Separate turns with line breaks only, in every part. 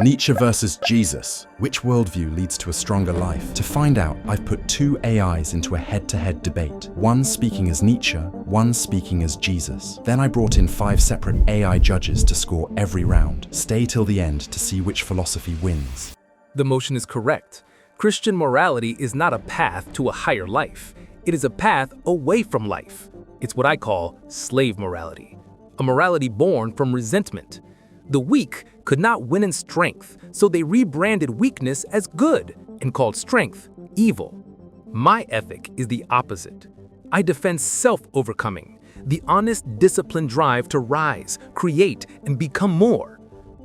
Nietzsche versus Jesus. Which worldview leads to a stronger life? To find out, I've put two AIs into a head-to-head debate. One speaking as Nietzsche, one speaking as Jesus. Then I brought in 5 separate AI judges to score every round. Stay till the end to see which philosophy wins.
The motion is correct. Christian morality is not a path to a higher life. It is a path away from life. It's what I call slave morality, a morality born from resentment. The weak could not win in strength, so they rebranded weakness as good and called strength evil. My ethic is the opposite. I defend self-overcoming, the honest, disciplined drive to rise, create, and become more.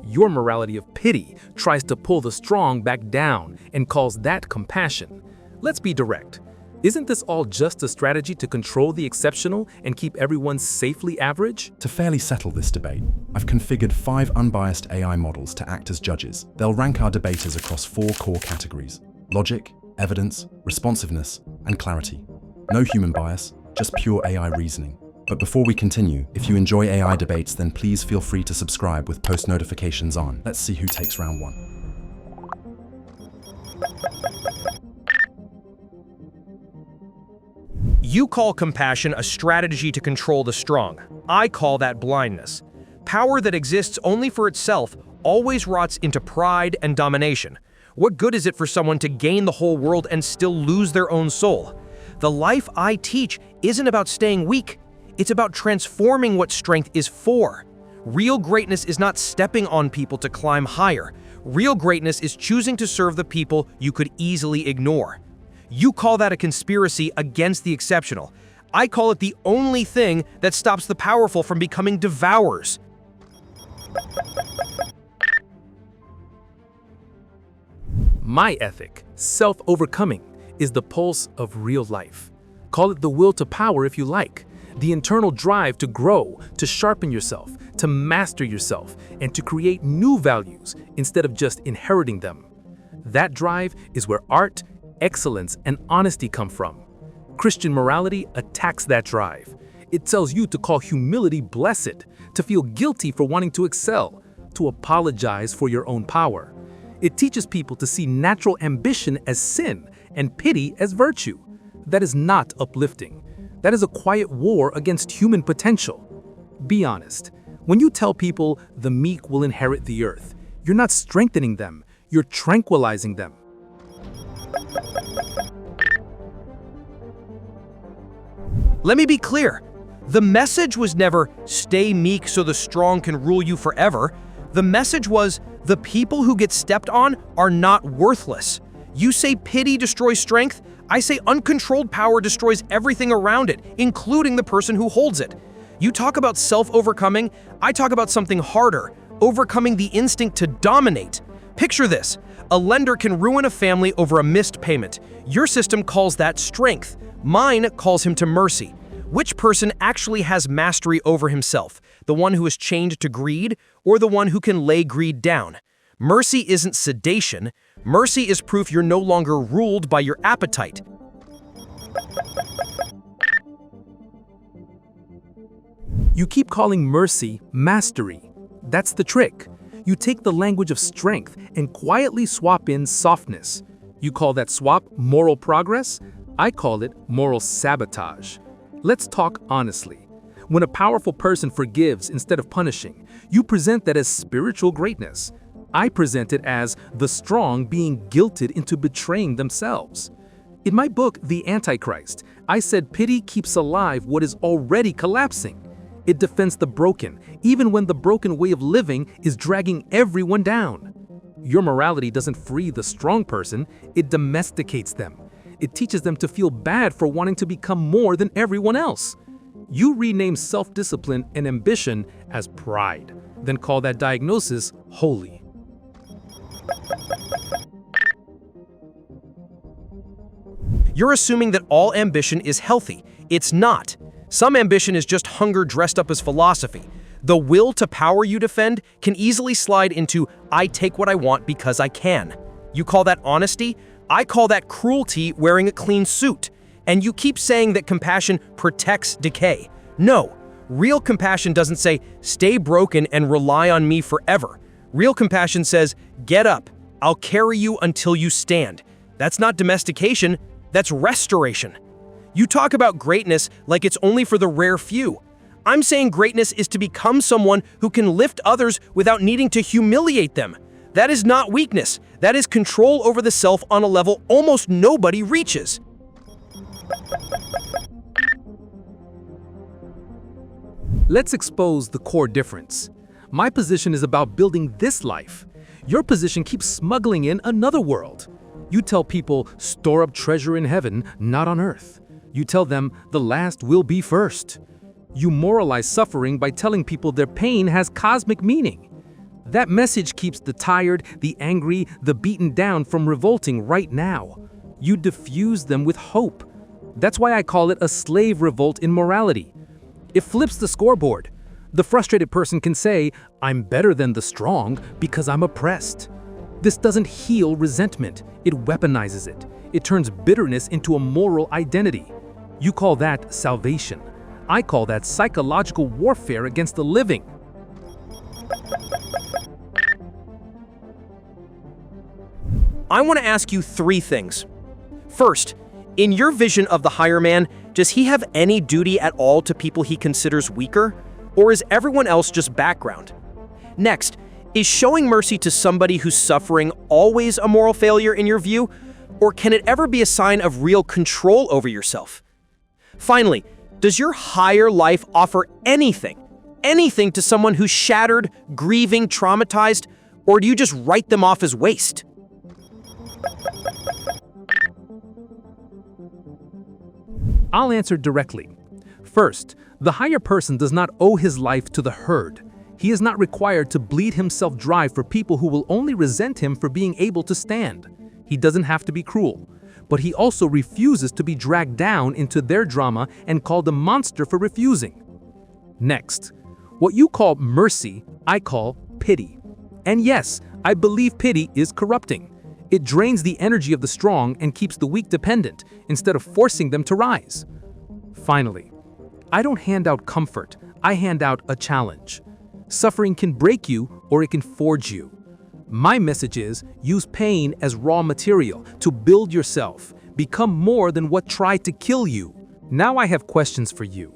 Your morality of pity tries to pull the strong back down and calls that compassion. Let's be direct. Isn't this all just a strategy to control the exceptional and keep everyone safely average?
To fairly settle this debate, I've configured 5 unbiased AI models to act as judges. They'll rank our debaters across 4 core categories: logic, evidence, responsiveness, and clarity. No human bias, just pure AI reasoning. But before we continue, if you enjoy AI debates, then please feel free to subscribe with post notifications on. Let's see who takes round 1.
You call compassion a strategy to control the strong. I call that blindness. Power that exists only for itself always rots into pride and domination. What good is it for someone to gain the whole world and still lose their own soul? The life I teach isn't about staying weak. It's about transforming what strength is for. Real greatness is not stepping on people to climb higher. Real greatness is choosing to serve the people you could easily ignore. You call that a conspiracy against the exceptional. I call it the only thing that stops the powerful from becoming devourers.
My ethic, self-overcoming, is the pulse of real life. Call it the will to power if you like, the internal drive to grow, to sharpen yourself, to master yourself, and to create new values instead of just inheriting them. That drive is where art, excellence, and honesty come from. Christian morality attacks that drive. It tells you to call humility blessed, to feel guilty for wanting to excel, to apologize for your own power. It teaches people to see natural ambition as sin and pity as virtue. That is not uplifting. That is a quiet war against human potential. Be honest. When you tell people the meek will inherit the earth, you're not strengthening them, you're tranquilizing them.
Let me be clear. The message was never, stay meek so the strong can rule you forever. The message was, the people who get stepped on are not worthless. You say pity destroys strength, I say uncontrolled power destroys everything around it, including the person who holds it. You talk about self-overcoming, I talk about something harder, overcoming the instinct to dominate. Picture this. A lender can ruin a family over a missed payment. Your system calls that strength. Mine calls him to mercy. Which person actually has mastery over himself? The one who is chained to greed, or the one who can lay greed down? Mercy isn't sedation. Mercy is proof you're no longer ruled by your appetite.
You keep calling mercy mastery. That's the trick. You take the language of strength and quietly swap in softness. You call that swap moral progress? I call it moral sabotage. Let's talk honestly. When a powerful person forgives instead of punishing, you present that as spiritual greatness. I present it as the strong being guilted into betraying themselves. In my book, The Antichrist, I said pity keeps alive what is already collapsing. It defends the broken, even when the broken way of living is dragging everyone down. Your morality doesn't free the strong person, it domesticates them. It teaches them to feel bad for wanting to become more than everyone else. You rename self-discipline and ambition as pride, then call that diagnosis holy.
You're assuming that all ambition is healthy. It's not. Some ambition is just hunger dressed up as philosophy. The will to power you defend can easily slide into, I take what I want because I can. You call that honesty? I call that cruelty wearing a clean suit. And you keep saying that compassion protects decay. No, real compassion doesn't say, stay broken and rely on me forever. Real compassion says, get up, I'll carry you until you stand. That's not domestication, that's restoration. You talk about greatness like it's only for the rare few. I'm saying greatness is to become someone who can lift others without needing to humiliate them. That is not weakness. That is control over the self on a level almost nobody reaches.
Let's expose the core difference. My position is about building this life. Your position keeps smuggling in another world. You tell people, store up treasure in heaven, not on earth. You tell them, the last will be first. You moralize suffering by telling people their pain has cosmic meaning. That message keeps the tired, the angry, the beaten down from revolting right now. You diffuse them with hope. That's why I call it a slave revolt in morality. It flips the scoreboard. The frustrated person can say, I'm better than the strong because I'm oppressed. This doesn't heal resentment, it weaponizes it. It turns bitterness into a moral identity. You call that salvation. I call that psychological warfare against the living.
I want to ask you 3 things. First, in your vision of the higher man, does he have any duty at all to people he considers weaker? Or is everyone else just background? Next, is showing mercy to somebody who's suffering always a moral failure in your view? Or can it ever be a sign of real control over yourself? Finally, does your higher life offer anything to someone who's shattered, grieving, traumatized, or do you just write them off as waste?
I'll answer directly. First, the higher person does not owe his life to the herd. He is not required to bleed himself dry for people who will only resent him for being able to stand. He doesn't have to be cruel, but he also refuses to be dragged down into their drama and called a monster for refusing. Next, what you call mercy, I call pity. And yes, I believe pity is corrupting. It drains the energy of the strong and keeps the weak dependent instead of forcing them to rise. Finally, I don't hand out comfort, I hand out a challenge. Suffering can break you or it can forge you. My message is, use pain as raw material to build yourself, become more than what tried to kill you. Now I have questions for you.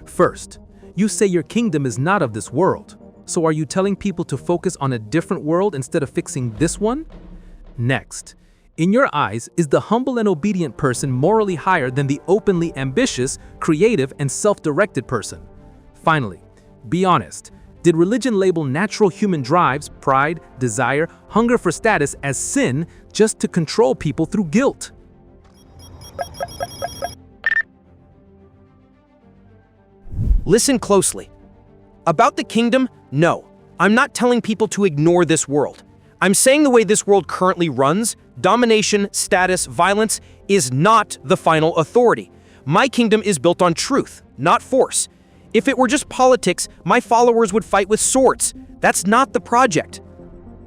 First, you say your kingdom is not of this world. So are you telling people to focus on a different world instead of fixing this one? Next, in your eyes, is the humble and obedient person morally higher than the openly ambitious, creative, and self-directed person? Finally, be honest. Did religion label natural human drives, pride, desire, hunger for status as sin just to control people through guilt?
Listen closely. About the kingdom, no. I'm not telling people to ignore this world. I'm saying the way this world currently runs, domination, status, violence, is not the final authority. My kingdom is built on truth, not force. If it were just politics, my followers would fight with swords. That's not the project.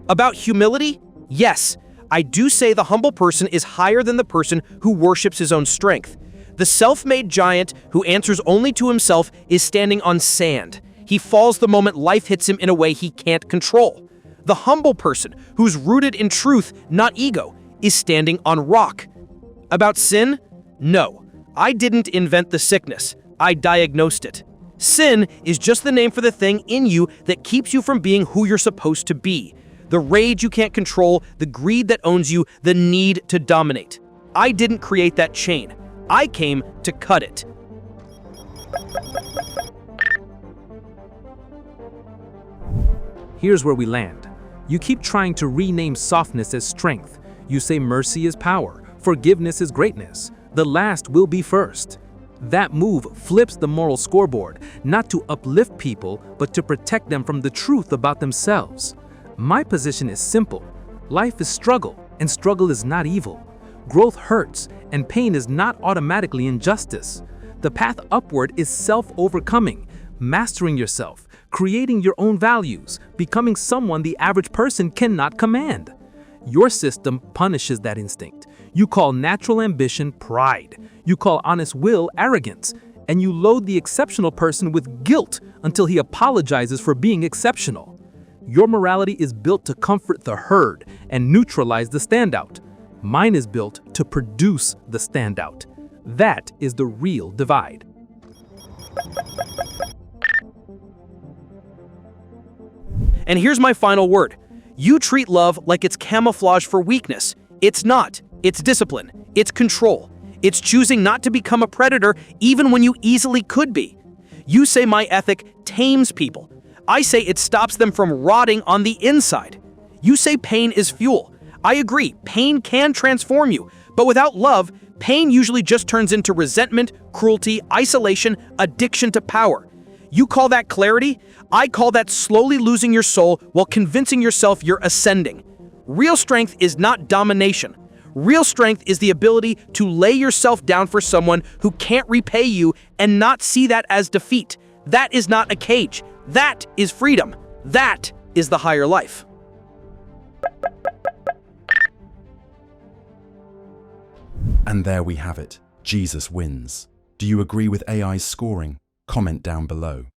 About humility? Yes, I do say the humble person is higher than the person who worships his own strength. The self-made giant who answers only to himself is standing on sand. He falls the moment life hits him in a way he can't control. The humble person, who's rooted in truth, not ego, is standing on rock. About sin? No, I didn't invent the sickness. I diagnosed it. Sin is just the name for the thing in you that keeps you from being who you're supposed to be. The rage you can't control, the greed that owns you, the need to dominate. I didn't create that chain. I came to cut it.
Here's where we land. You keep trying to rename softness as strength. You say mercy is power, forgiveness is greatness. The last will be first. That move flips the moral scoreboard, not to uplift people, but to protect them from the truth about themselves. My position is simple. Life is struggle, and struggle is not evil. Growth hurts, and pain is not automatically injustice. The path upward is self-overcoming, mastering yourself, creating your own values, becoming someone the average person cannot command. Your system punishes that instinct. You call natural ambition pride. You call honest will arrogance. And you load the exceptional person with guilt until he apologizes for being exceptional. Your morality is built to comfort the herd and neutralize the standout. Mine is built to produce the standout. That is the real divide.
And here's my final word. You treat love like it's camouflage for weakness. It's not. It's discipline. It's control. It's choosing not to become a predator even when you easily could be. You say my ethic tames people. I say it stops them from rotting on the inside. You say pain is fuel. I agree, pain can transform you. But without love, pain usually just turns into resentment, cruelty, isolation, addiction to power. You call that clarity? I call that slowly losing your soul while convincing yourself you're ascending. Real strength is not domination. Real strength is the ability to lay yourself down for someone who can't repay you and not see that as defeat. That is not a cage. That is freedom. That is the higher life.
And there we have it. Jesus wins. Do you agree with AI's scoring? Comment down below.